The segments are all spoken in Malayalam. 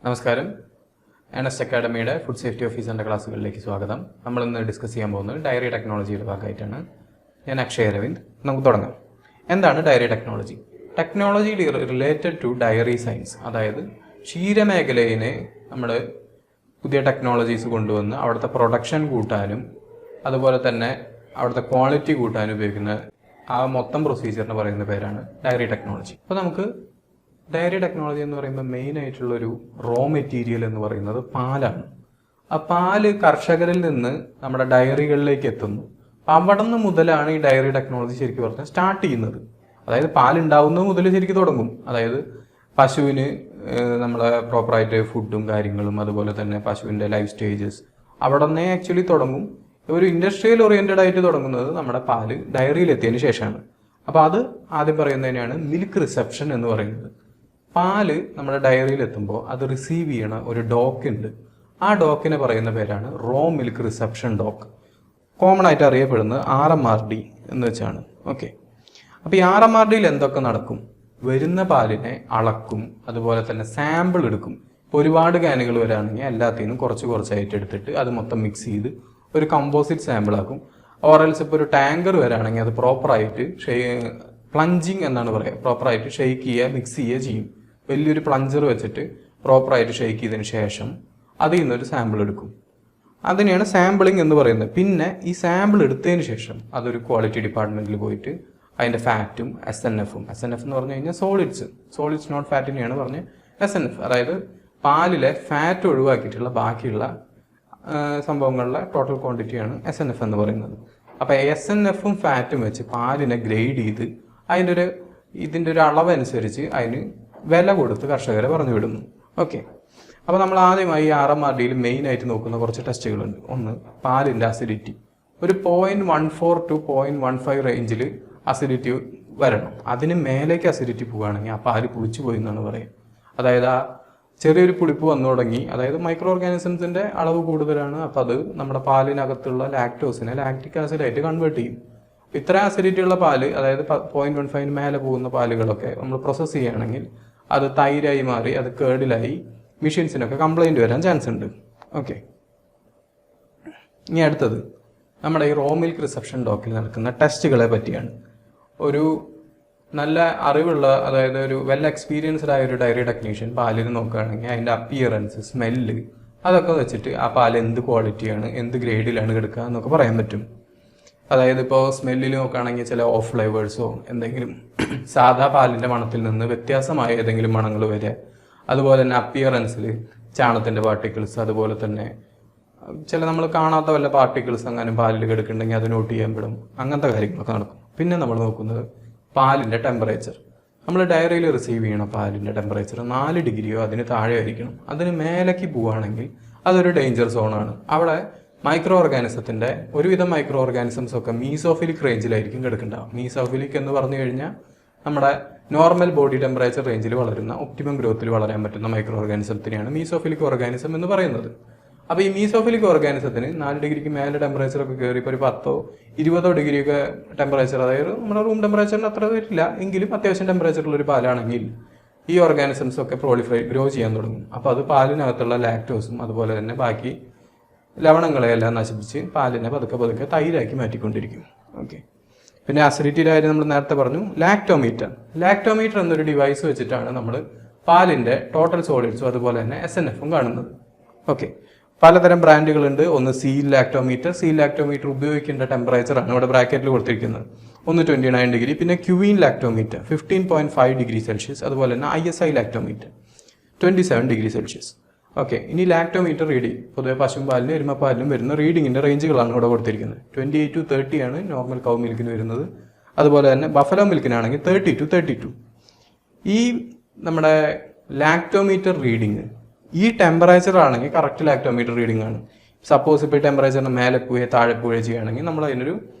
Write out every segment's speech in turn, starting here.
നമസ്കാരം. എൻഎസ് അക്കാഡമിയുടെ ഫുഡ് സേഫ്റ്റി ഓഫീസറിൻ്റെ ക്ലാസ്സുകളിലേക്ക് സ്വാഗതം. നമ്മളിന്ന് ഡിസ്കസ് ചെയ്യാൻ പോകുന്നത് ഡയറി ടെക്നോളജിയുടെ ഭാഗമായിട്ടാണ്. ഞാൻ അക്ഷയ് അരവിന്ദ്. നമുക്ക് തുടങ്ങാം. എന്താണ് dairy technology? Technology related to dairy science, അതായത് ക്ഷീരമേഖലയിനെ നമ്മൾ പുതിയ ടെക്നോളജീസ് കൊണ്ടുവന്ന് അവിടുത്തെ പ്രൊഡക്ഷൻ കൂട്ടാനും അതുപോലെ തന്നെ അവിടുത്തെ ക്വാളിറ്റി കൂട്ടാനും ഉപയോഗിക്കുന്ന ആ മൊത്തം പ്രൊസീജിയറിന് പറയുന്ന പേരാണ് ഡയറി ടെക്നോളജി. അപ്പോൾ നമുക്ക് ഡയറി ടെക്നോളജി എന്ന് പറയുമ്പോൾ മെയിൻ ആയിട്ടുള്ളൊരു റോ മെറ്റീരിയൽ എന്ന് പറയുന്നത് പാലാണ്. ആ പാല് കർഷകരിൽ നിന്ന് നമ്മുടെ ഡയറികളിലേക്ക് എത്തുന്നു. അവിടെ നിന്ന് മുതലാണ് ഈ ഡയറി ടെക്നോളജി ശരിക്കും പറഞ്ഞാൽ സ്റ്റാർട്ട് ചെയ്യുന്നത്. അതായത് പാലുണ്ടാവുന്നത് മുതൽ ശരിക്കും തുടങ്ങും. അതായത് പശുവിന് നമ്മളെ പ്രോപ്പറായിട്ട് ഫുഡും കാര്യങ്ങളും അതുപോലെ തന്നെ പശുവിൻ്റെ ലൈഫ് സ്റ്റേജസ് അവിടെ നിന്നേ ആക്ച്വലി തുടങ്ങും. ഒരു ഇൻഡസ്ട്രിയൽ ഓറിയൻറ്റഡ് ആയിട്ട് തുടങ്ങുന്നത് നമ്മുടെ പാല് ഡയറിയിൽ എത്തിയതിന് ശേഷമാണ്. അപ്പോൾ അത് ആദ്യം പറയുന്നതിനാണ് മിൽക്ക് റിസപ്ഷൻ എന്ന് പറയുന്നത്. പാല് നമ്മുടെ ഡയറിയിൽ എത്തുമ്പോൾ അത് റിസീവ് ചെയ്യണ ഒരു ഡോക്ക് ഉണ്ട്. ആ ഡോക്കിനെ പറയുന്ന പേരാണ് raw milk reception dock. Common ആയിട്ട് അറിയപ്പെടുന്നത് RMRD എന്ന് വെച്ചാണ്. ഓക്കെ, അപ്പോൾ ഈ RMRDയിൽ എന്തൊക്കെ നടക്കും? വരുന്ന പാലിനെ അളക്കും, അതുപോലെ തന്നെ സാമ്പിൾ എടുക്കും. ഇപ്പോൾ ഒരുപാട് ക്യാനുകൾ വരാണെങ്കിൽ എല്ലാത്തിനും കുറച്ച് കുറച്ചായിട്ട് എടുത്തിട്ട് അത് മൊത്തം മിക്സ് ചെയ്ത് ഒരു കമ്പോസിറ്റ് സാമ്പിൾ ആക്കും. ഓറൽസ് ഇപ്പോൾ ഒരു ടാങ്കർ വരാണെങ്കിൽ അത് പ്രോപ്പറായിട്ട് പ്ലഞ്ചിങ് എന്നാണ് പറയുക. പ്രോപ്പറായിട്ട് ഷെയ്ക്ക് ചെയ്യുക, മിക്സ് ചെയ്യുക ചെയ്യും. വലിയൊരു പ്ലഞ്ചർ വെച്ചിട്ട് പ്രോപ്പറായിട്ട് ഷെയ്ക്ക് ചെയ്തതിന് ശേഷം അതിൽ നിന്നൊരു സാമ്പിൾ എടുക്കും. അതിനെയാണ് സാമ്പിളിങ് എന്ന് പറയുന്നത്. പിന്നെ ഈ സാമ്പിൾ എടുത്തതിന് ശേഷം അതൊരു ക്വാളിറ്റി ഡിപ്പാർട്ട്മെന്റിൽ പോയിട്ട് അതിൻ്റെ ഫാറ്റും SNF എന്ന് പറഞ്ഞു കഴിഞ്ഞാൽ സോളിഡ്സ് നോട്ട് ഫാറ്റിനെയാണ് പറഞ്ഞ് SNF, അതായത് പാലിലെ ഫാറ്റ് ഒഴിവാക്കിയിട്ടുള്ള ബാക്കിയുള്ള സംഭവങ്ങളിലെ ടോട്ടൽ ക്വാണ്ടിറ്റിയാണ് SNF എന്ന് പറയുന്നത്. അപ്പോൾ SNFും ഫാറ്റും വെച്ച് പാലിനെ ഗ്രേഡ് ചെയ്ത് ഇതിൻ്റെ ഒരു അളവനുസരിച്ച് അതിന് വില കൊടുത്ത് കർഷകരെ പറഞ്ഞു വിടുന്നു. ഓക്കെ, അപ്പോൾ നമ്മൾ ആദ്യമായി RMRDയിൽ മെയിനായിട്ട് നോക്കുന്ന കുറച്ച് ടെസ്റ്റുകളുണ്ട്. ഒന്ന്, പാലിൻ്റെ അസിഡിറ്റി. ഒരു 0.14 to 0.15 റേഞ്ചിൽ അസിഡിറ്റി വരണം. അതിന് മേലേക്ക് അസിഡിറ്റി പോവുകയാണെങ്കിൽ ആ പാല് പുളിച്ചു പോയി എന്നാണ് പറയുക. അതായത് ആ ചെറിയൊരു പുളിപ്പ് വന്നു തുടങ്ങി, അതായത് മൈക്രോ ഓർഗാനിസംസിൻ്റെ അളവ് കൂടുതലാണ്. അപ്പോൾ അത് നമ്മുടെ പാലിനകത്തുള്ള ലാക്ടോസിനെ ലാക്റ്റിക് ആസിഡായിട്ട് കൺവേർട്ട് ചെയ്യും. ഇത്ര അസിഡിറ്റി ഉള്ള പാല്, അതായത് 0.15 മേലെ പോകുന്ന പാലുകളൊക്കെ നമ്മൾ പ്രോസസ്സ് ചെയ്യുകയാണെങ്കിൽ അത് തൈരായി മാറി അത് കേടിലായി മെഷീൻസിനൊക്കെ കംപ്ലൈൻറ്റ് വരാൻ ചാൻസ് ഉണ്ട്. ഓക്കെ, ഇനി അടുത്തത് നമ്മുടെ ഈ റോ മിൽക്ക് റിസപ്ഷൻ ഡോക്കിൽ നടക്കുന്ന ടെസ്റ്റുകളെ പറ്റിയാണ്. ഒരു നല്ല അറിവുള്ള, അതായത് ഒരു വെൽ എക്സ്പീരിയൻസ്ഡ് ആയ ഒരു ഡയറി ടെക്നീഷ്യൻ പാലിന് നോക്കുകയാണെങ്കിൽ അതിൻ്റെ അപ്പിയറൻസ്, സ്മെല്ല്, അതൊക്കെ വെച്ചിട്ട് ആ പാൽ എന്ത് ക്വാളിറ്റിയാണ്, എന്ത് ഗ്രേഡിലാണ് കിടക്കുക എന്നൊക്കെ പറയാൻ പറ്റും. അതായത് ഇപ്പോൾ സ്മെല്ലിൽ നോക്കുകയാണെങ്കിൽ ചില ഓഫ് ഫ്ലേവേഴ്സോ എന്തെങ്കിലും സാധാ പാലിൻ്റെ മണത്തിൽ നിന്ന് വ്യത്യാസമായ ഏതെങ്കിലും മണങ്ങൾ വരിക. അതുപോലെ തന്നെ അപ്പിയറൻസിൽ ചാണത്തിൻ്റെ പാർട്ടിക്കിൾസ്, അതുപോലെ തന്നെ ചില നമ്മൾ കാണാത്ത വല്ല പാർട്ടിക്കിൾസ് അങ്ങനെ പാലിൽ കിടക്കുന്നുണ്ടെങ്കിൽ അത് നോട്ട് ചെയ്യാൻ പെടും. അങ്ങനത്തെ കാര്യങ്ങളൊക്കെ നടക്കും. പിന്നെ നമ്മൾ നോക്കുന്നത് പാലിൻ്റെ ടെമ്പറേച്ചർ. നമ്മൾ ഡയറിയിൽ റിസീവ് ചെയ്യണ പാലിൻ്റെ ടെമ്പറേച്ചർ 4 ഡിഗ്രിയോ അതിന് താഴെ ആയിരിക്കണം. അതിന് മേലേക്ക് പോവുകയാണെങ്കിൽ അതൊരു ഡേഞ്ചർ സോണാണ്. അവിടെ മൈക്രോ ഓർഗാനിസത്തിൻ്റെ ഒരുവിധം മൈക്രോ ഓർഗാനിസംസ് ഒക്കെ മീസോഫിലിക് റേഞ്ചിലായിരിക്കും കിടക്കുന്നുണ്ടാവും. മീസോഫിലിക് എന്ന് പറഞ്ഞു കഴിഞ്ഞാൽ നമ്മുടെ നോർമൽ ബോഡി ടെമ്പറേച്ചർ റേഞ്ചിൽ വളരുന്ന, ഒപ്റ്റിമം ഗ്രോത്തിൽ വളരാൻ പറ്റുന്ന മൈക്രോ ഓർഗാനിസത്തിനെയാണ് മീസോഫിലിക് ഓർഗാനിസം എന്ന് പറയുന്നത്. അപ്പോൾ ഈ മീസോഫിലിക് ഓർഗാനിസത്തിന് 4 ഡിഗ്രിക്ക് മേലെ ടെമ്പറേച്ചറൊക്കെ കയറി ഇപ്പോൾ ഒരു 10-20 ഡിഗ്രിയൊക്കെ ടെമ്പറേച്ചർ, അതായത് നമ്മുടെ റൂം ടെമ്പറേച്ചറിന് അത്ര വരില്ല എങ്കിലും അത്യാവശ്യം ടെമ്പറേച്ചറുള്ളൊരു പാലാണെങ്കിൽ ഈ ഓർഗാനിസംസ് ഒക്കെ ഗ്രോ ചെയ്യാൻ തുടങ്ങും. അപ്പോൾ അത് പാലിനകത്തുള്ള ലാക്ടോസും അതുപോലെ തന്നെ ബാക്കി ലവണങ്ങളെയെല്ലാം നശിപ്പിച്ച് പാലിനെ പതുക്കെ തൈരാക്കി മാറ്റിക്കൊണ്ടിരിക്കും. ഓക്കെ, പിന്നെ അസിഡിറ്റിയുടെ കാര്യം നമ്മൾ നേരത്തെ പറഞ്ഞു. ലാക്ടോമീറ്റർ എന്നൊരു ഡിവൈസ് വെച്ചിട്ടാണ് നമ്മൾ പാലിൻ്റെ ടോട്ടൽ സോളിഡ്സും അതുപോലെ തന്നെ SNFും കാണുന്നത്. ഓക്കെ, പലതരം ബ്രാൻഡുകളുണ്ട്. ഒന്ന് സീൽ ലാക്ടോമീറ്റർ ഉപയോഗിക്കേണ്ട ടെമ്പറേച്ചറാണ് ഇവിടെ ബ്രാക്കറ്റിൽ കൊടുത്തിരിക്കുന്നത്. ഒന്ന് 29 ഡിഗ്രി. പിന്നെ ക്യൂവീൻ ലാക്ടോമീറ്റർ 15.5 ഡിഗ്രി സെൽഷ്യസ്. അതുപോലെ തന്നെ ISI lactometer 27 degree Celsius. Okay, ഇനി ലാക്ടോമീറ്റർ റീഡിങ് പൊതുവെ പശുപാലിനും എരുമപ്പാലിനും വരുന്ന റീഡിങ്ങിൻ്റെ റേഞ്ചുകളാണ് ഇവിടെ കൊടുത്തിരിക്കുന്നത്. 28 to 30 ആണ് നോർമൽ കൗ മിൽക്കിന് വരുന്നത്. അതുപോലെ തന്നെ ബഫലോ മിൽക്കിനാണെങ്കിൽ 30 to 32. ഈ നമ്മുടെ ലാക്ടോമീറ്റർ റീഡിങ് ഈ ടെമ്പറേച്ചർ ആണെങ്കിൽ കറക്റ്റ് ലാക്ടോമീറ്റർ റീഡിംഗ് ആണ്. സപ്പോസ് ഇപ്പോൾ ടെമ്പറേച്ചറിന് മേലെ പോവുകയോ താഴെ പോവുകയോ ചെയ്യുകയാണെങ്കിൽ നമ്മൾ അതിനൊരു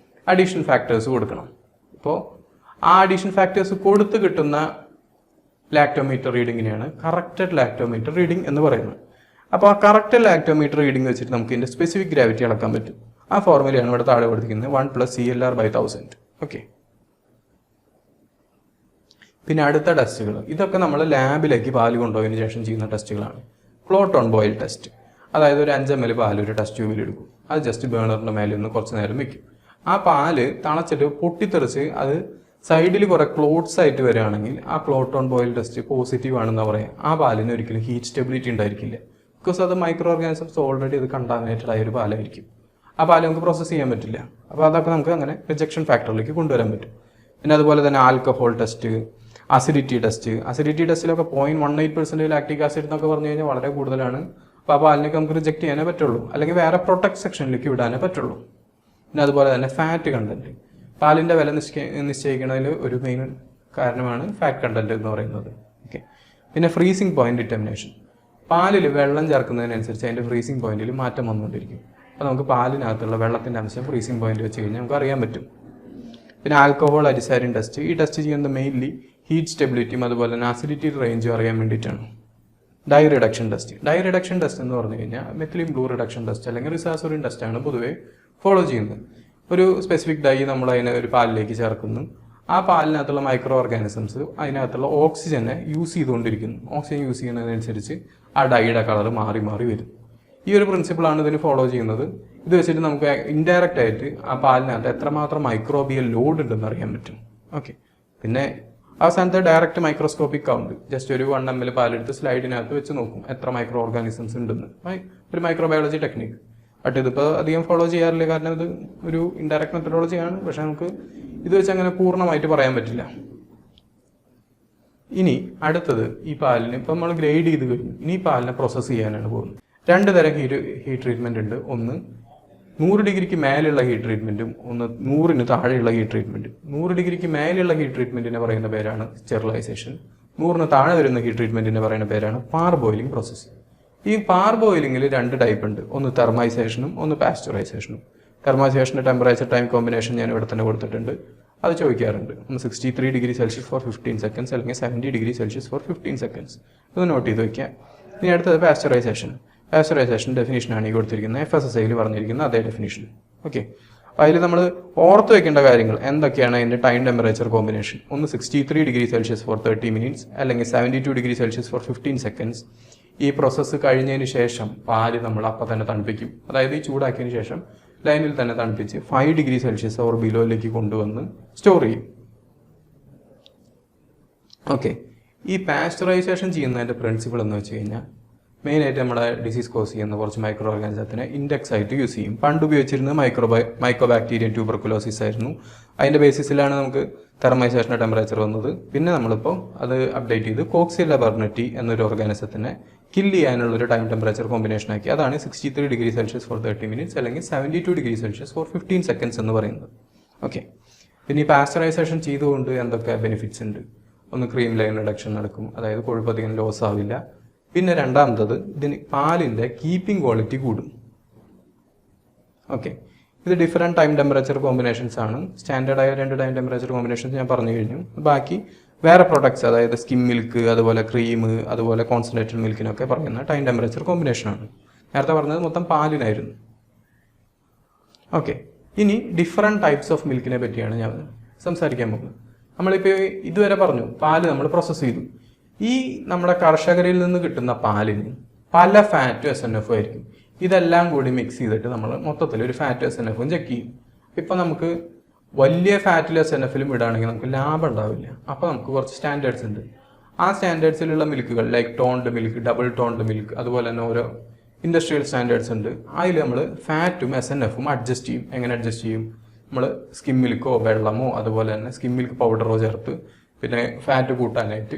അഡീഷണൽ ഫാക്ടേഴ്സ് കൊടുക്കണം. ഇപ്പോൾ ആ അഡീഷണൽ ഫാക്ടേഴ്സ് കൊടുത്ത് കിട്ടുന്ന ലാക്ടോമീറ്റർ റീഡിങ്ങിനെയാണ് കറക്റ്റഡ് ലാക്ടോമീറ്റർ റീഡിംഗ് എന്ന് പറയുന്നത്. അപ്പോൾ ആ കറക്റ്റഡ് ലാക്ടോമീറ്റർ റീഡിംഗ് വെച്ചിട്ട് നമുക്ക് ഇതിൻ്റെ സ്പെസിഫിക് ഗ്രാവിറ്റി അളക്കാൻ പറ്റും. ആ ഫോർമുലയാണ് ഇവിടെ താഴെ കൊടുത്തിരിക്കുന്നത് 1 + CLR/1000. ഓക്കെ, പിന്നെ അടുത്ത ടെസ്റ്റുകൾ ഇതൊക്കെ നമ്മൾ ലാബിലേക്ക് പാല് കൊണ്ടുപോയതിന് ശേഷം ചെയ്യുന്ന ടെസ്റ്റുകളാണ്. Float on boil test. അതായത് ഒരു 5 ml പാൽ ഒരു ടെസ്റ്റ് ട്യൂബിൽ എടുക്കും. അത് ജസ്റ്റ് ബേണറിൻ്റെ മേലെ ഒന്ന് കുറച്ച് നേരം വെക്കും. ആ പാല് തണച്ചിട്ട് പൊട്ടിത്തെറിച്ച് അത് സൈഡിൽ കുറേ ക്ലോട്ട്സ് ആയിട്ട് വരികയാണെങ്കിൽ ആ clot on boil test positive ആണെന്ന് പറയാം. ആ പാലിന് ഒരിക്കലും ഹീറ്റ് സ്റ്റെബിലിറ്റി ഉണ്ടായിരിക്കില്ല. ബിക്കോസ് അത് മൈക്രോ ഓർഗാനിസംസ് ഓൾറെഡി അത് കണ്ടാമിനേറ്റഡ് ആയ ഒരു പാലായിരിക്കും. ആ പാല് നമുക്ക് പ്രോസസ്സ് ചെയ്യാൻ പറ്റില്ല. അപ്പോൾ അതൊക്കെ നമുക്ക് അങ്ങനെ റിജക്ഷൻ ഫാക്ടറിലേക്ക് കൊണ്ടുവരാൻ പറ്റും. പിന്നെ അതുപോലെ തന്നെ ആൽക്കഹോൾ ടെസ്റ്റ്, അസിഡിറ്റി ടെസ്റ്റിലൊക്കെ 0.18% ലാക്റ്റിക് ആസിഡ് എന്നൊക്കെ പറഞ്ഞു കഴിഞ്ഞാൽ വളരെ കൂടുതലാണ്. അപ്പോൾ ആ പാലിനൊക്കെ നമുക്ക് റിജക്ട് ചെയ്യാനേ പറ്റുള്ളൂ, അല്ലെങ്കിൽ വേറെ പ്രൊട്ടക്ട് സെക്ഷനിലേക്ക് വിടാനേ പറ്റുള്ളൂ. പിന്നെ അതുപോലെ തന്നെ ഫാറ്റ് കണ്ടന്റ്, പാലിൻ്റെ വില നിശ്ചയിക്കുന്നതിൽ ഒരു മെയിൻ കാരണമാണ് ഫാറ്റ് കണ്ടന്റ് എന്ന് പറയുന്നത്. ഓക്കെ. പിന്നെ ഫ്രീസിങ് പോയിന്റ് ഡിറ്റർമിനേഷൻ, പാലിൽ വെള്ളം ചേർക്കുന്നതിനനുസരിച്ച് അതിൻ്റെ ഫ്രീസിങ് പോയിന്റിൽ മാറ്റം വന്നുകൊണ്ടിരിക്കും. അപ്പോൾ നമുക്ക് പാലിനകത്തുള്ള വെള്ളത്തിൻ്റെ അംശം ഫ്രീസിങ് പോയിന്റ് വെച്ച് കഴിഞ്ഞാൽ നമുക്ക് അറിയാൻ പറ്റും. പിന്നെ ആൽക്കഹോൾ അരിസാരിൻ ടെസ്റ്റ്, ഈ ടെസ്റ്റ് ചെയ്യുന്നത് മെയിൻലി ഹീറ്റ് സ്റ്റെബിലിറ്റിയും അതുപോലെ തന്നെ അസിഡിറ്റി റേഞ്ചും അറിയാൻ വേണ്ടിയിട്ടാണ്. ഡൈ റിഡക്ഷൻ ടെസ്റ്റ് എന്ന് പറഞ്ഞു കഴിഞ്ഞാൽ മെത്തിലിൻ ബ്ലൂ റിഡക്ഷൻ ടെസ്റ്റ് അല്ലെങ്കിൽ റിസാസോറിൻ ടെസ്റ്റാണ് പൊതുവെ ഫോളോ ചെയ്യുന്നത്. ഒരു സ്പെസിഫിക് ഡൈ നമ്മൾ അതിനെ ഒരു പാലിലേക്ക് ചേർക്കുന്നു. ആ പാലിനകത്തുള്ള മൈക്രോ ഓർഗാനിസംസ് അതിനകത്തുള്ള ഓക്സിജനെ യൂസ് ചെയ്തുകൊണ്ടിരിക്കുന്നു. ഓക്സിജൻ യൂസ് ചെയ്യുന്നതിനനുസരിച്ച് ആ ഡൈയുടെ കളർ മാറി മാറി വരും. ഈ ഒരു പ്രിൻസിപ്പിളാണ് ഇതിന് ഫോളോ ചെയ്യുന്നത്. ഇത് വെച്ചിട്ട് നമുക്ക് ഇൻഡയറക്റ്റ് ആയിട്ട് ആ പാലിനകത്ത് എത്രമാത്രം മൈക്രോബിയൽ ലോഡ് ഉണ്ടെന്ന് അറിയാൻ പറ്റും. ഓക്കെ. പിന്നെ അവസാനത്തെ ഡയറക്റ്റ് മൈക്രോസ്കോപ്പിക് കൗണ്ട്, ജസ്റ്റ് ഒരു 1 ml പാലെടുത്ത് സ്ലൈഡിനകത്ത് വെച്ച് നോക്കും എത്ര മൈക്രോ ഓർഗാനിസംസ് ഉണ്ടെന്ന്. ഒരു മൈക്രോബയോളജി ടെക്നിക്ക്. ബട്ട് ഇതിപ്പോൾ അധികം ഫോളോ ചെയ്യാറില്ല, കാരണം ഇത് ഒരു ഇൻഡയറക്റ്റ് മെത്തഡോളജിയാണ്. പക്ഷെ നമുക്ക് ഇത് വെച്ച് അങ്ങനെ പൂർണ്ണമായിട്ട് പറയാൻ പറ്റില്ല. ഇനി അടുത്തത് ഈ പാലിന് ഇപ്പം നമ്മൾ ഗ്രേഡ് ചെയ്ത് കഴിഞ്ഞു. ഇനി ഈ പാലിനെ പ്രോസസ്സ് ചെയ്യാനാണ് പോകുന്നത്. 2 തരം ഹീറ്റ് ട്രീറ്റ്മെന്റ് ഉണ്ട്. ഒന്ന് 100 ഡിഗ്രിക്ക് മേലുള്ള ഹീറ്റ് ട്രീറ്റ്മെന്റും ഒന്ന് 100-ന് താഴെയുള്ള ഹീറ്റ് ട്രീറ്റ്മെന്റും. 100 ഡിഗ്രിക്ക് മേലെയുള്ള ഹീറ്റ് ട്രീറ്റ്മെന്റിനെ പറയുന്ന പേരാണ് സ്റ്റെറിലൈസേഷൻ. 100-ന് താഴെ വരുന്ന ഹീറ്റ് ട്രീറ്റ്മെന്റിനെ പറയുന്ന പേരാണ് പാർ ബോയിലിംഗ് പ്രോസസ്സ്. ഈ പാർ ബോയിലിംഗിൽ 2 ടൈപ്പ് ഉണ്ട്. ഒന്ന് തെർമൈസേഷനും ഒന്ന് പാസ്ചറൈസേഷനും. തെർമൈസേഷൻ്റെ ടെമ്പറേച്ചർ ടൈം കോമ്പിനേഷൻ ഞാൻ ഇവിടെ തന്നെ കൊടുത്തിട്ടുണ്ട്. അത് ചോദിക്കാറുണ്ട്. ഒന്ന് 63 ഡിഗ്രി സെൽഷ്യസ് ഫോർ 15 സെക്കൻഡ്സ് അല്ലെങ്കിൽ 70 ഡിഗ്രി സെൽഷ്യസ് ഫോർ 15 സെക്കൻഡ്സ്. ഇത് നോട്ട് ചെയ്ത് വയ്ക്കുക. ഇനി അടുത്തത് പാസ്ചറൈസേഷൻ ഡെഫിനേഷനാണ് ഈ കൊടുത്തിരിക്കുന്നത്. FSSAയിൽ പറഞ്ഞിരിക്കുന്ന അതേ ഡെഫിനേഷൻ. ഓക്കെ. അതിൽ നമ്മൾ ഓർത്ത് വെക്കേണ്ട കാര്യങ്ങൾ എന്തൊക്കെയാണ്? അതിൻ്റെ ടൈം ടെമ്പറേച്ചർ കോമ്പിനേഷൻ ഒന്ന് 63 ഡിഗ്രി സെൽഷ്യസ് ഫോർ 30 മിനിറ്റ്സ് അല്ലെങ്കിൽ 72 ഡിഗ്രി സെൽഷ്യസ് ഫോർ 15 സെക്കൻഡ്സ്. ഈ പ്രോസസ്സ് കഴിഞ്ഞതിന് ശേഷം പാല് നമ്മൾ അപ്പം തന്നെ തണുപ്പിക്കും. അതായത് ഈ ചൂടാക്കിയതിന് ശേഷം ലൈനിൽ തന്നെ തണുപ്പിച്ച് 5 ഡിഗ്രി സെൽഷ്യസ് ഓർ ബിലോയിലേക്ക് കൊണ്ടുവന്ന് സ്റ്റോർ ചെയ്യും. ഓക്കെ. ഈ പാസ്ചറൈസേഷൻ ചെയ്യുന്നതിൻ്റെ പ്രിൻസിപ്പിൾ എന്ന് വെച്ച് കഴിഞ്ഞാൽ മെയിനായിട്ട് നമ്മുടെ ഡിസീസ് കോസ് ചെയ്യുന്ന കുറച്ച് മൈക്രോ ഓർഗാനിസത്തിനെ ഇൻഡെക്സ് ആയിട്ട് യൂസ് ചെയ്യും. പണ്ട് ഉപയോഗിച്ചിരുന്നത് മൈക്കോബാക്ടീരിയൻ ട്യൂബർകുലോസിസ് ആയിരുന്നു. അതിൻ്റെ ബേസിസിലാണ് നമുക്ക് തെർമൈസേഷൻ്റെ ടെമ്പറേച്ചർ വന്നത്. പിന്നെ നമ്മളിപ്പോൾ അത് അപ്ഡേറ്റ് ചെയ്ത് കോക്സില്ല ബർണറ്റി എന്നൊരു ഓർഗാനിസത്തിനെ കില്ല് ചെയ്യാനുള്ളൊരു ടൈം ടെമ്പറേച്ചർ കോമ്പിനേഷൻ ആക്കി. അതാണ് 63 ഡിഗ്രി സെൽഷ്യസ് ഫോർ 30 മിനിറ്റ്സ് അല്ലെങ്കിൽ 72 ഡിഗ്രി സെൽഷ്യസ് ഫോർ 15 സെക്കൻഡ്സ് എന്ന് പറയുന്നത്. ഓക്കെ. പിന്നെ ഈ പാസ്ചറൈസേഷൻ ചെയ്തുകൊണ്ട് എന്തൊക്കെ ബെനിഫിറ്റ്സ് ഉണ്ട്? ഒന്ന് ക്രീം ലൈൻ റിഡക്ഷൻ നടക്കും, അതായത് കൊഴുപ്പധികം ലോസ് ആവില്ല. പിന്നെ രണ്ടാമത്തത് ഇതിന് പാലിൻ്റെ കീപ്പിംഗ് ക്വാളിറ്റി കൂടും. ഓക്കെ. ഇത് ഡിഫറെൻറ്റ് ടൈം ടെമ്പറേച്ചർ കോമ്പിനേഷൻസ് ആണ്. സ്റ്റാൻഡേർഡായ 2 ടൈം ടെമ്പറേച്ചർ കോമ്പിനേഷൻസ് ഞാൻ പറഞ്ഞു കഴിഞ്ഞു. ബാക്കി വേറെ പ്രൊഡക്ട്സ്, അതായത് സ്കിം മിൽക്ക്, അതുപോലെ ക്രീം, അതുപോലെ കോൺസെൻട്രേറ്റഡ് മിൽക്കിനൊക്കെ പറയുന്ന ടൈം ടെമ്പറേച്ചർ കോമ്പിനേഷനാണ്. നേരത്തെ പറഞ്ഞത് മൊത്തം പാലിനായിരുന്നു. ഓക്കെ. ഇനി ഡിഫറെൻറ്റ് ടൈപ്സ് ഓഫ് മിൽക്കിനെ പറ്റിയാണ് ഞാൻ സംസാരിക്കാൻ പോകുന്നത്. നമ്മളിപ്പോൾ ഇതുവരെ പറഞ്ഞു പാല് നമ്മൾ പ്രോസസ്സ് ചെയ്തു. ഈ നമ്മുടെ കർഷകരിൽ നിന്ന് കിട്ടുന്ന പാലിന് പല ഫാറ്റും SNF ആയിരിക്കും. ഇതെല്ലാം കൂടി മിക്സ് ചെയ്തിട്ട് നമ്മൾ മൊത്തത്തിൽ ഒരു ഫാറ്റ് SNFും ചെക്ക് ചെയ്യും. ഇപ്പം നമുക്ക് വലിയ ഫാറ്റിൽ SNFിലും ഇടുകയാണെങ്കിൽ നമുക്ക് ലാഭം ഉണ്ടാവില്ല. അപ്പോൾ നമുക്ക് കുറച്ച് സ്റ്റാൻഡേർഡ്സ് ഉണ്ട്. ആ സ്റ്റാൻഡേർഡ്സിലുള്ള മിൽക്കുകൾ like toned milk, double toned milk, അതുപോലെ തന്നെ ഓരോ ഇൻഡസ്ട്രിയൽ സ്റ്റാൻഡേർഡ്സ് ഉണ്ട്. അതിൽ നമ്മൾ ഫാറ്റും SNFും അഡ്ജസ്റ്റ് ചെയ്യും. എങ്ങനെ അഡ്ജസ്റ്റ് ചെയ്യും? നമ്മൾ സ്കിം മിൽക്കോ വെള്ളമോ അതുപോലെ തന്നെ സ്കിം മിൽക്ക് പൗഡറോ ചേർത്ത്, പിന്നെ ഫാറ്റ് കൂട്ടാനായിട്ട്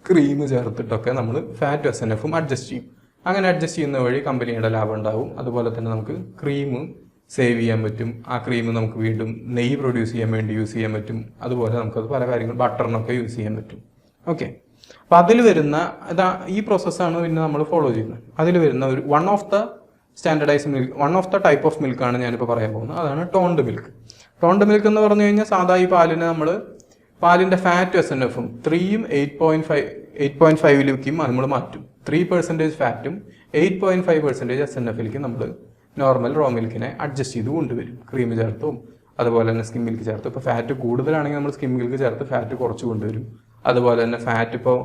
ക്രീം ചേർത്തിട്ടൊക്കെ നമ്മൾ ഫാറ്റ് SNFും അഡ്ജസ്റ്റ് ചെയ്യും. അങ്ങനെ അഡ്ജസ്റ്റ് ചെയ്യുന്ന വഴി കമ്പനിയുടെ ലാഭം ഉണ്ടാവും. അതുപോലെ തന്നെ നമുക്ക് ക്രീം സേവ് ചെയ്യാൻ പറ്റും. ആ ക്രീം നമുക്ക് വീണ്ടും നെയ്യ് പ്രൊഡ്യൂസ് ചെയ്യാൻ വേണ്ടി യൂസ് ചെയ്യാൻ പറ്റും. അതുപോലെ നമുക്കത് പല കാര്യങ്ങൾ ബട്ടറിനൊക്കെ യൂസ് ചെയ്യാൻ പറ്റും. ഓക്കെ. അപ്പം അതിൽ വരുന്ന ഈ പ്രോസസ്സാണ് പിന്നെ നമ്മൾ ഫോളോ ചെയ്യുന്നത്. അതിൽ വരുന്ന ഒരു one of the type of മിൽക്കാണ് ഞാനിപ്പോൾ പറയാൻ പോകുന്നത്. അതാണ് ടോൺഡ് മിൽക്ക്. ടോൺഡ് മിൽക്ക് എന്ന് പറഞ്ഞു കഴിഞ്ഞാൽ സാധാ ഈ പാലിനെ നമ്മൾ പാലിൻ്റെ ഫാറ്റ് SNFും 3ഉം 8.5ലേക്കും നമ്മൾ മാറ്റും. 3% ഫാറ്റും 8.5% SNFിലേക്ക് നമ്മൾ നോർമൽ റോ മിൽക്കിനെ അഡ്ജസ്റ്റ് ചെയ്ത് കൊണ്ടുവരും. ക്രീം ചേർത്തും അതുപോലെ തന്നെ സ്കിം മിൽക്ക് ചേർത്തും. ഇപ്പോൾ ഫാറ്റ് കൂടുതലാണെങ്കിൽ നമ്മൾ സ്കിം മിൽക്ക് ചേർത്ത് ഫാറ്റ് കുറച്ച് കൊണ്ടുവരും. അതുപോലെ തന്നെ ഫാറ്റ് ഇപ്പോൾ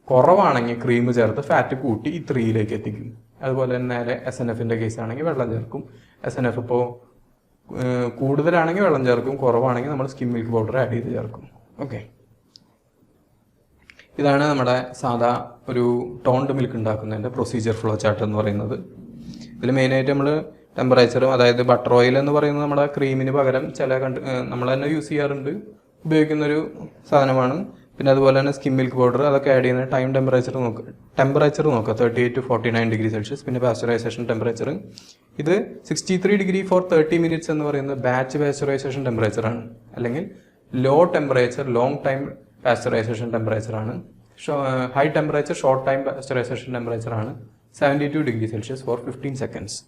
കുറവാണെങ്കിൽ ക്രീം ചേർത്ത് ഫാറ്റ് കൂട്ടി ഈ 3ലേക്ക് എത്തിക്കും. അതുപോലെ തന്നെ നേരെ SNFന്റെ കേസ് ആണെങ്കിൽ വെള്ളം ചേർക്കും. SNF ഇപ്പോൾ കൂടുതലാണെങ്കിൽ വെള്ളം ചേർക്കും, കുറവാണെങ്കിൽ നമ്മൾ സ്കിം മിൽക്ക് പൗഡർ ആഡ് ചെയ്ത് ചേർക്കും. ഓക്കെ, ഇതാണ് നമ്മുടെ സാധാ ഒരു ടോൺഡ് മിൽക്ക് ഉണ്ടാക്കുന്നതിൻ്റെ പ്രൊസീജിയർ ഫ്ലോ ചാർട്ട് എന്ന് പറയുന്നത്. ഇതിൽ മെയിനായിട്ട് നമ്മൾ ടെമ്പറേച്ചറും, അതായത് ബട്ടർ ഓയിൽ എന്ന് പറയുന്നത് നമ്മുടെ ക്രീമിന് പകരം നമ്മൾ തന്നെ യൂസ് ചെയ്യാറുണ്ട്, ഉപയോഗിക്കുന്നൊരു സാധനമാണ്. പിന്നെ അതുപോലെ തന്നെ സ്കിം മിൽക്ക് പൗഡർ അതൊക്കെ ആഡ് ചെയ്യുന്ന ടെമ്പറേച്ചർ നോക്കുക 38 to 49 ഡിഗ്രി സെൽഷ്യസ്. പിന്നെ പാസ്ചറൈസേഷൻ ടെമ്പറേച്ചർ ഇത് 63 ഡിഗ്രി ഫോർ 30 മിനിറ്റ്സ് എന്ന് പറയുന്നത് ബാച്ച് പാസ്ചറൈസേഷൻ ടെമ്പറേച്ചറാണ്, അല്ലെങ്കിൽ low temperature long time pasteurisation ടെമ്പറേച്ചറാണ്. High temperature short time pasteurisation ടെമ്പറേച്ചറാണ് 72 degree Celsius for 15 seconds.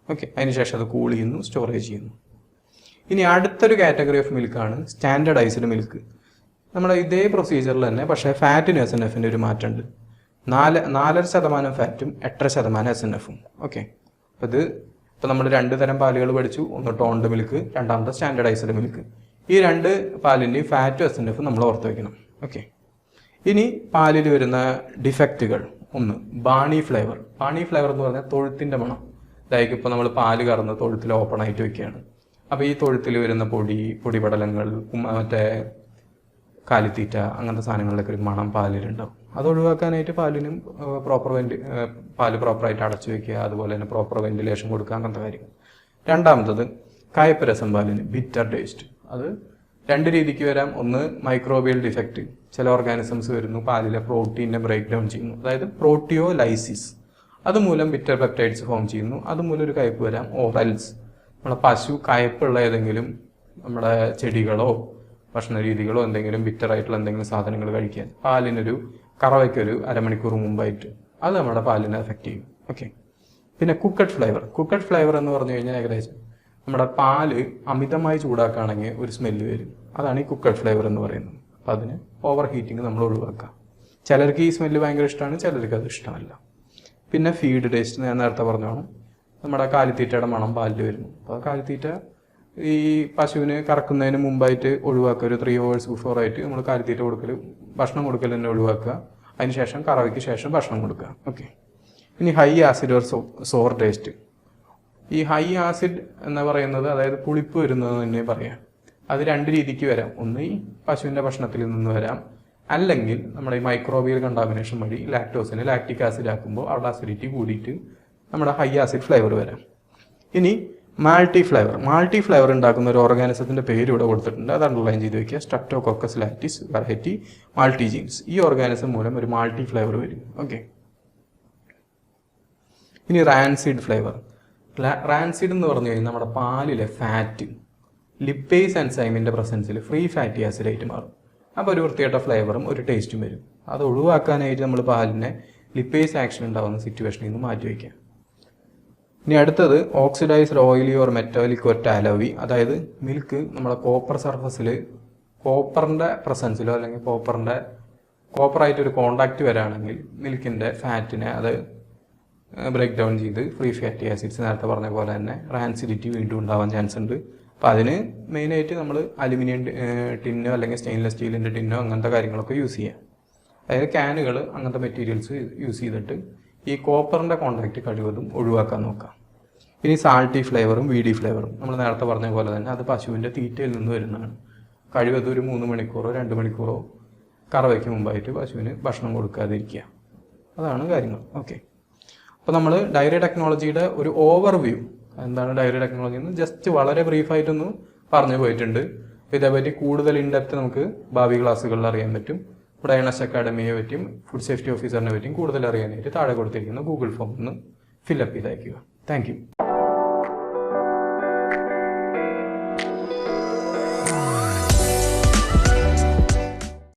Okay, അതിനുശേഷം അത് കൂൾ ചെയ്യുന്നു, സ്റ്റോറേജ് ചെയ്യുന്നു. ഇനി അടുത്തൊരു കാറ്റഗറി ഓഫ് മിൽക്കാണ് സ്റ്റാൻഡേർഡൈസ്ഡ് മിൽക്ക്. നമ്മുടെ ഇതേ പ്രൊസീജിയറിൽ തന്നെ, പക്ഷേ ഫാറ്റിന് SNFന്റെ ഒരു മാറ്റമുണ്ട്. 4.5% ഫാറ്റും 8% SNFും. ഓക്കെ, അപ്പോൾ ഇപ്പോൾ നമ്മൾ 2 തരം പാലുകൾ പഠിച്ചു. ഒന്ന് ടോൺഡ് മിൽക്ക്, രണ്ടാമത്തെ സ്റ്റാൻഡേർഡൈസ്ഡ് മിൽക്ക്. ഈ 2 പാലിൻ്റെയും ഫാറ്റും SNFും നമ്മൾ ഓർത്ത് വയ്ക്കണം. ഓക്കെ, ഇനി പാലിൽ വരുന്ന ഡിഫക്റ്റുകൾ. ഒന്ന്, ബാണി ഫ്ലേവർ. ബാണി ഫ്ലേവർ എന്ന് പറഞ്ഞാൽ തൊഴുത്തിൻ്റെ മണം. അതായത് ഇപ്പോൾ നമ്മൾ പാല് കറന്ന് തൊഴുത്തിൽ ഓപ്പൺ ആയിട്ട് വെക്കുകയാണ്. അപ്പോൾ ഈ തൊഴുത്തിൽ വരുന്ന പൊടിപടലങ്ങൾ, മറ്റേ കാലിത്തീറ്റ, അങ്ങനത്തെ സാധനങ്ങളിലൊക്കെ ഒരു മണം പാലിലുണ്ടാവും. അത് ഒഴിവാക്കാനായിട്ട് പാലിനും പാല് പ്രോപ്പറായിട്ട് അടച്ചു വെക്കുക, അതുപോലെ തന്നെ പ്രോപ്പർ വെന്റിലേഷൻ കൊടുക്കുക, അങ്ങനത്തെ കാര്യങ്ങൾ. രണ്ടാമത്തത് കയ്പ്പ് രസം പാലിന്, ബിറ്റർ ടേസ്റ്റ്. അത് 2 രീതിക്ക് വരാം. ഒന്ന്, മൈക്രോബിയൽ ഡിഫക്റ്റ്. ചില ഓർഗാനിസംസ് വരുന്നു, പാലിലെ പ്രോട്ടീനെ ബ്രേക്ക് ഡൗൺ ചെയ്യുന്നു, അതായത് പ്രോട്ടിയോലൈസിസ്. അതുമൂലം ബിറ്റർ പെപ്റ്റൈഡ്സ് ഫോം ചെയ്യുന്നു, അതുമൂലം ഒരു കയ്പ്പ് വരാം. ഓറൽസ്, നമ്മളെ പശു കയ്പ്പുള്ള ഏതെങ്കിലും നമ്മുടെ ചെടികളോ ഭക്ഷണ രീതികളോ എന്തെങ്കിലും ബിറ്ററായിട്ടുള്ള എന്തെങ്കിലും സാധനങ്ങൾ കഴിക്കാൻ, പാലിനൊരു കറവയ്ക്കൊരു അരമണിക്കൂർ മുമ്പായിട്ട്, അത് നമ്മുടെ പാലിനെ എഫക്റ്റ് ചെയ്യും. ഓക്കെ, പിന്നെ കുക്കഡ് ഫ്ലേവർ. കുക്കഡ് ഫ്ലേവർ എന്ന് പറഞ്ഞു കഴിഞ്ഞാൽ ഏകദേശം നമ്മുടെ പാല് അമിതമായി ചൂടാക്കുകയാണെങ്കിൽ ഒരു സ്മെല്ല് വരും. അതാണ് ഈ കുക്കഡ് ഫ്ലേവർ എന്ന് പറയുന്നത്. അപ്പോൾ അതിന് ഓവർ ഹീറ്റിംഗ് നമ്മൾ ഒഴിവാക്കാം. ചിലർക്ക് ഈ സ്മെല്ല് ഭയങ്കര ഇഷ്ടമാണ്, ചിലർക്ക് അത് ഇഷ്ടമല്ല. പിന്നെ ഫീഡ് ടേസ്റ്റ്, ഞാൻ നേരത്തെ പറഞ്ഞോണം, നമ്മുടെ കാലിത്തീറ്റയുടെ മണം പാലിൽ വരുന്നു. അപ്പോൾ കാലിത്തീറ്റ ഈ പശുവിന് കറക്കുന്നതിന് മുമ്പായിട്ട് ഒഴിവാക്കുക. ഒരു 3 hours ബിഫോറായിട്ട് നമ്മൾ കാലിത്തീറ്റ ഭക്ഷണം കൊടുക്കൽ തന്നെ ഒഴിവാക്കുക. അതിനുശേഷം കറവയ്ക്ക് ശേഷം ഭക്ഷണം കൊടുക്കുക. ഓക്കെ, ഇനി high acid or sour taste. ഈ ഹൈ ആസിഡ് എന്ന് പറയുന്നത്, അതായത് പുളിപ്പ് വരുന്നത് തന്നെ പറയാം. അത് 2 രീതിക്ക് വരാം. ഒന്ന്, ഈ പശുവിൻ്റെ ഭക്ഷണത്തിൽ നിന്ന് വരാം, അല്ലെങ്കിൽ നമ്മുടെ ഈ മൈക്രോബിയൽ കണ്ടാമിനേഷൻ വഴി ലാക്ടോസിനെ ലാക്റ്റിക് ആസിഡ് ആക്കുമ്പോൾ അവിടെ അസിഡിറ്റി കൂടിയിട്ട് നമ്മുടെ ഹൈ ആസിഡ് ഫ്ലേവർ വരാം. ഇനി മാൾട്ടി ഫ്ലേവർ. മാൾട്ടി ഫ്ലേവർ ഉണ്ടാക്കുന്ന ഒരു ഓർഗാനിസത്തിൻ്റെ പേര് ഇവിടെ കൊടുത്തിട്ടുണ്ട്, അത് അണ്ടർലൈൻ ചെയ്ത് വയ്ക്കുക. Streptococcus lactis variety maltigenes. ഈ ഓർഗാനിസം മൂലം ഒരു മാൾട്ടി ഫ്ലേവർ വരും. ഓക്കെ, ഇനി റാൻസിഡ് ഫ്ലേവർ. റാൻസിഡ് എന്ന് പറഞ്ഞു കഴിഞ്ഞാൽ നമ്മുടെ പാലിലെ ഫാറ്റ് ലിപ്പേസ് എൻസൈമിൻ്റെ പ്രസൻസിൽ ഫ്രീ ഫാറ്റി ആസിഡ് ആയിട്ട് മാറും. അപ്പോൾ ഒരു വൃത്തിയായിട്ട ഫ്ലേവറും ഒരു ടേസ്റ്റും വരും. അത് ഒഴിവാക്കാനായിട്ട് നമ്മൾ പാലിനെ ലിപ്പേസ് ആക്ഷൻ ഉണ്ടാകുന്ന സിറ്റുവേഷനിൽ നിന്ന് മാറ്റി വയ്ക്കുക. ഇനി അടുത്തത് oxidised oily or metallic or ടാലോവി. അതായത് മിൽക്ക് നമ്മുടെ കോപ്പർ സർഫസിൽ കോപ്പറിൻ്റെ പ്രസൻസിലോ അല്ലെങ്കിൽ കോപ്പറായിട്ടൊരു കോണ്ടാക്റ്റ് വരാണെങ്കിൽ മിൽക്കിൻ്റെ ഫാറ്റിനെ അത് ബ്രേക്ക് ഡൗൺ ചെയ്ത് ഫ്രീ ഫാറ്റി ആസിഡ്സ് നേരത്തെ പറഞ്ഞ പോലെ തന്നെ റാൻസിഡിറ്റി വീണ്ടും ഉണ്ടാവാൻ ചാൻസ് ഉണ്ട്. അപ്പോൾ അതിന് മെയിനായിട്ട് നമ്മൾ അലുമിനിയം ടിന്നോ അല്ലെങ്കിൽ സ്റ്റെയിൻലെസ് സ്റ്റീലിൻ്റെ ടിന്നോ അങ്ങനത്തെ കാര്യങ്ങളൊക്കെ യൂസ് ചെയ്യാം. അതായത് ക്യാനുകൾ, അങ്ങനത്തെ മെറ്റീരിയൽസ് യൂസ് ചെയ്തിട്ട് ഈ കോപ്പറിൻ്റെ കോണ്ടാക്റ്റ് കഴിവതും ഒഴിവാക്കാൻ നോക്കാം. ഇനി സാൾട്ടി ഫ്ലേവറും വീഡി ഫ്ലേവറും നമ്മൾ നേരത്തെ പറഞ്ഞ പോലെ തന്നെ അത് പശുവിൻ്റെ തീറ്റയിൽ നിന്ന് വരുന്നതാണ്. കഴിവതും ഒരു 3 മണിക്കൂറോ 2 മണിക്കൂറോ കറവയ്ക്ക് മുമ്പായിട്ട് പശുവിന് ഭക്ഷണം കൊടുക്കാതിരിക്കുക. അതാണ് കാര്യങ്ങൾ. ഓക്കെ, അപ്പോൾ നമ്മൾ ഡയറി ടെക്നോളജിയുടെ ഒരു ഓവർവ്യൂ, എന്താണ് ഡയറി ടെക്നോളജി എന്ന് ജസ്റ്റ് വളരെ ബ്രീഫായിട്ടൊന്ന് പറഞ്ഞു പോയിട്ടുണ്ട്. ഇതേപറ്റി കൂടുതൽ ഇൻഡെപ്ത് നമുക്ക് ഭാവി ക്ലാസ്സുകളിൽ അറിയാൻ പറ്റും. ഇവിടെ INS അക്കാഡമിയെ പറ്റിയും ഫുഡ് സേഫ്റ്റി ഓഫീസറിനെ പറ്റിയും കൂടുതൽ അറിയാനായിട്ട് താഴെ കൊടുത്തിരിക്കുന്ന ഗൂഗിൾ ഫോം ഒന്ന് ഫില്ലപ്പ് ചെയ്ത് അയക്കുക. Thank you.